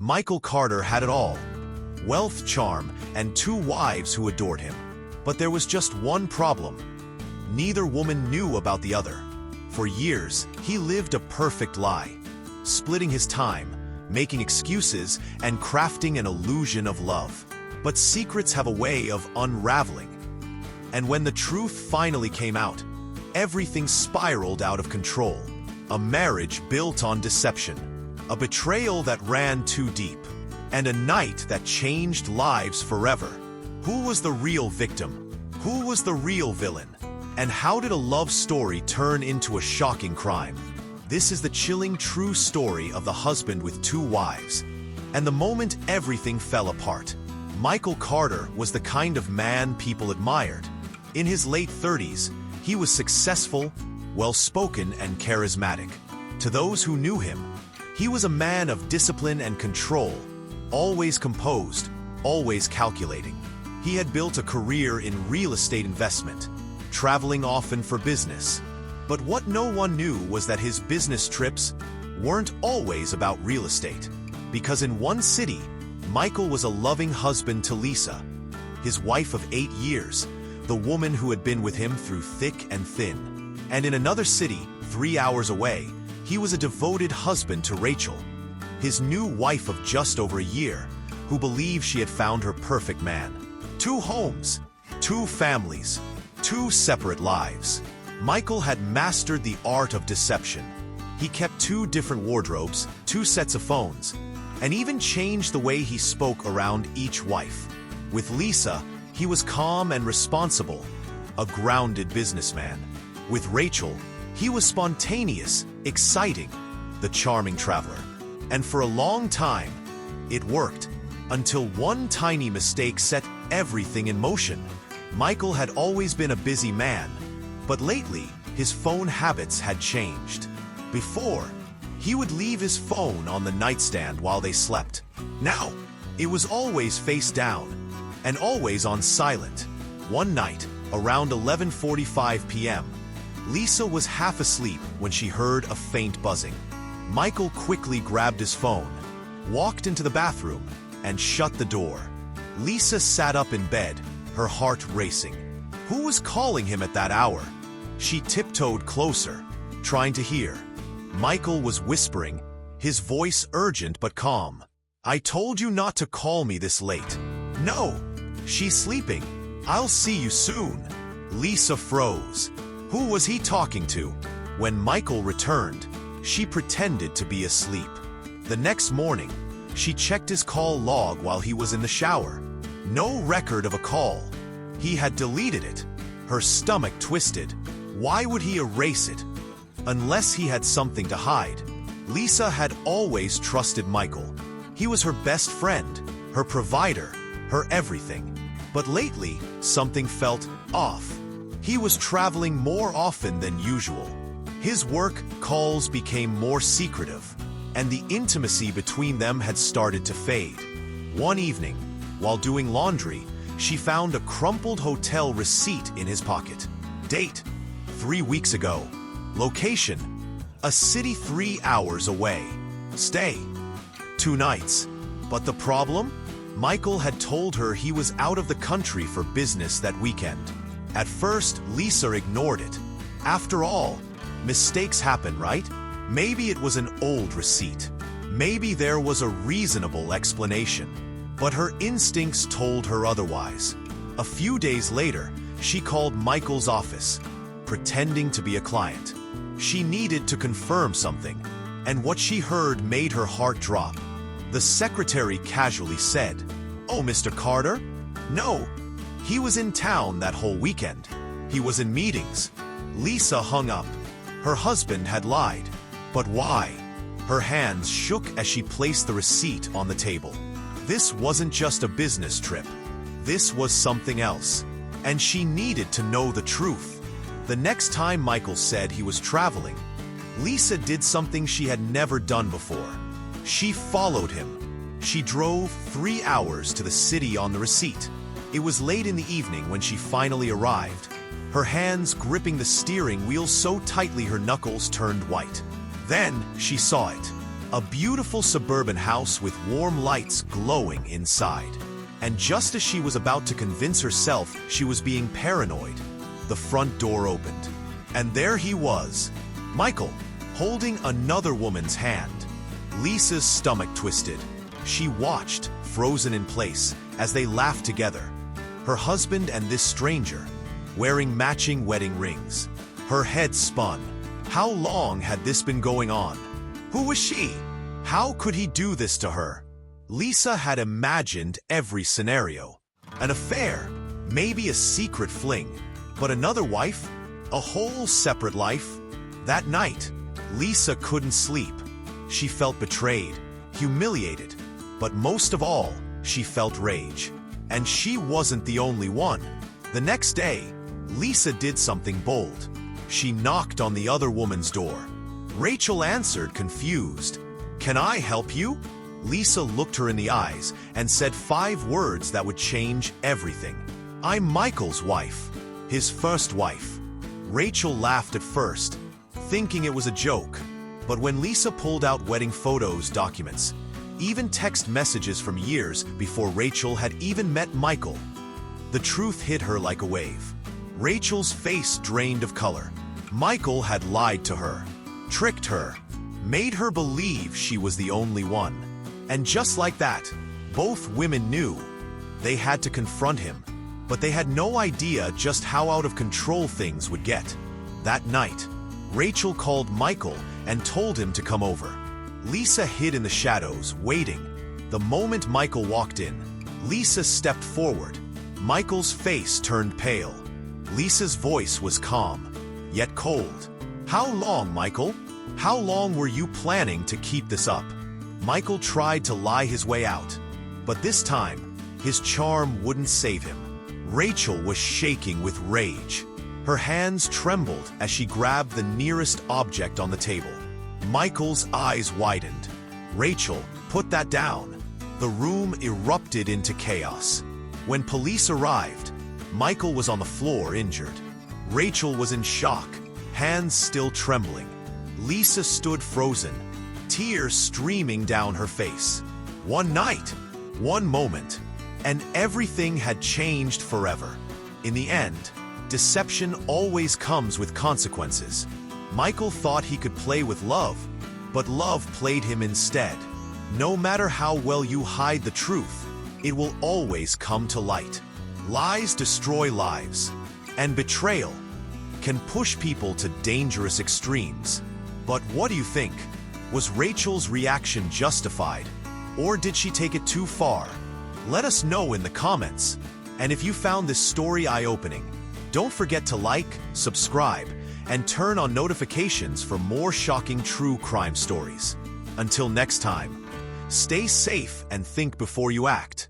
Michael Carter had it all: wealth, charm, and two wives who adored him. But there was just one problem. Neither woman knew about the other. For years, he lived a perfect lie, splitting his time, making excuses, and crafting an illusion of love. But secrets have a way of unraveling. And when the truth finally came out, everything spiraled out of control. A marriage built on deception, a betrayal that ran too deep, and a night that changed lives forever. Who was the real victim? Who was the real villain? And how did a love story turn into a shocking crime? This is the chilling true story of the husband with two wives. And the moment everything fell apart, Michael Carter was the kind of man people admired. In his late 30s, he was successful, well-spoken, and charismatic. To those who knew him, he was a man of discipline and control, always composed, always calculating. He had built a career in real estate investment, traveling often for business. But what no one knew was that his business trips weren't always about real estate. Because in one city, Michael was a loving husband to Lisa, his wife of 8 years, the woman who had been with him through thick and thin. And in another city, 3 hours away, he was a devoted husband to Rachel, his new wife of just over a year, who believed she had found her perfect man. 2 homes, 2 families, 2 separate lives. Michael had mastered the art of deception. He kept 2 different wardrobes, 2 sets of phones, and even changed the way he spoke around each wife. With Lisa, he was calm and responsible, a grounded businessman. With Rachel, he was spontaneous, exciting, the charming traveler. And for a long time, it worked, until one tiny mistake set everything in motion. Michael had always been a busy man, but lately, his phone habits had changed. Before, he would leave his phone on the nightstand while they slept. Now, it was always face down, and always on silent. One night, around 11:45 p.m., Lisa was half asleep when she heard a faint buzzing. Michael quickly grabbed his phone, walked into the bathroom, and shut the door. Lisa sat up in bed, her heart racing. Who was calling him at that hour? She tiptoed closer, trying to hear. Michael was whispering, his voice urgent but calm. "I told you not to call me this late." "No, she's sleeping. I'll see you soon." Lisa froze. Who was he talking to? When Michael returned, she pretended to be asleep. The next morning, she checked his call log while he was in the shower. No record of a call. He had deleted it. Her stomach twisted. Why would he erase it? Unless he had something to hide. Lisa had always trusted Michael. He was her best friend, her provider, her everything. But lately, something felt off. He was traveling more often than usual. His work calls became more secretive, and the intimacy between them had started to fade. One evening, while doing laundry, she found a crumpled hotel receipt in his pocket. Date: 3 weeks ago. Location: a city 3 hours away. Stay: 2 nights. But the problem? Michael had told her he was out of the country for business that weekend. At first, Lisa ignored it. After all, mistakes happen, right? Maybe it was an old receipt. Maybe there was a reasonable explanation. But her instincts told her otherwise. A few days later, she called Michael's office, pretending to be a client. She needed to confirm something, and what she heard made her heart drop. The secretary casually said, "Oh, Mr. Carter? No, he was in town that whole weekend. He was in meetings." Lisa hung up. Her husband had lied. But why? Her hands shook as she placed the receipt on the table. This wasn't just a business trip. This was something else. And she needed to know the truth. The next time Michael said he was traveling, Lisa did something she had never done before. She followed him. She drove 3 hours to the city on the receipt. It was late in the evening when she finally arrived, her hands gripping the steering wheel so tightly her knuckles turned white. Then she saw it. A beautiful suburban house with warm lights glowing inside. And just as she was about to convince herself she was being paranoid, the front door opened. And there he was, Michael, holding another woman's hand. Lisa's stomach twisted. She watched, frozen in place, as they laughed together. Her husband and this stranger, wearing matching wedding rings. Her head spun. How long had this been going on? Who was she? How could he do this to her? Lisa had imagined every scenario. An affair, maybe a secret fling, but another wife? A whole separate life? That night, Lisa couldn't sleep. She felt betrayed, humiliated, but most of all, she felt rage. And she wasn't the only one. The next day, Lisa did something bold. She knocked on the other woman's door. Rachel answered, confused. "Can I help you?" Lisa looked her in the eyes and said 5 words that would change everything. "I'm Michael's wife, his first wife." Rachel laughed at first, thinking it was a joke. But when Lisa pulled out wedding photos, documents, even text messages from years before Rachel had even met Michael, the truth hit her like a wave. Rachel's face drained of color. Michael had lied to her, tricked her, made her believe she was the only one. And just like that, both women knew. They had to confront him, but they had no idea just how out of control things would get. That night, Rachel called Michael and told him to come over. Lisa hid in the shadows, waiting. The moment Michael walked in, Lisa stepped forward. Michael's face turned pale. Lisa's voice was calm, yet cold. "How long, Michael? How long were you planning to keep this up?" Michael tried to lie his way out, but this time, his charm wouldn't save him. Rachel was shaking with rage. Her hands trembled as she grabbed the nearest object on the table. Michael's eyes widened. "Rachel, put that down." The room erupted into chaos. When police arrived, Michael was on the floor, injured. Rachel was in shock, hands still trembling. Lisa stood frozen, tears streaming down her face. One night, one moment, and everything had changed forever. In the end, deception always comes with consequences. Michael thought he could play with love, but love played him instead. No matter how well you hide the truth, it will always come to light. Lies destroy lives, and betrayal can push people to dangerous extremes. But what do you think? Was Rachel's reaction justified, or did she take it too far? Let us know in the comments. And if you found this story eye-opening, don't forget to like, subscribe, and turn on notifications for more shocking true crime stories. Until next time, stay safe and think before you act.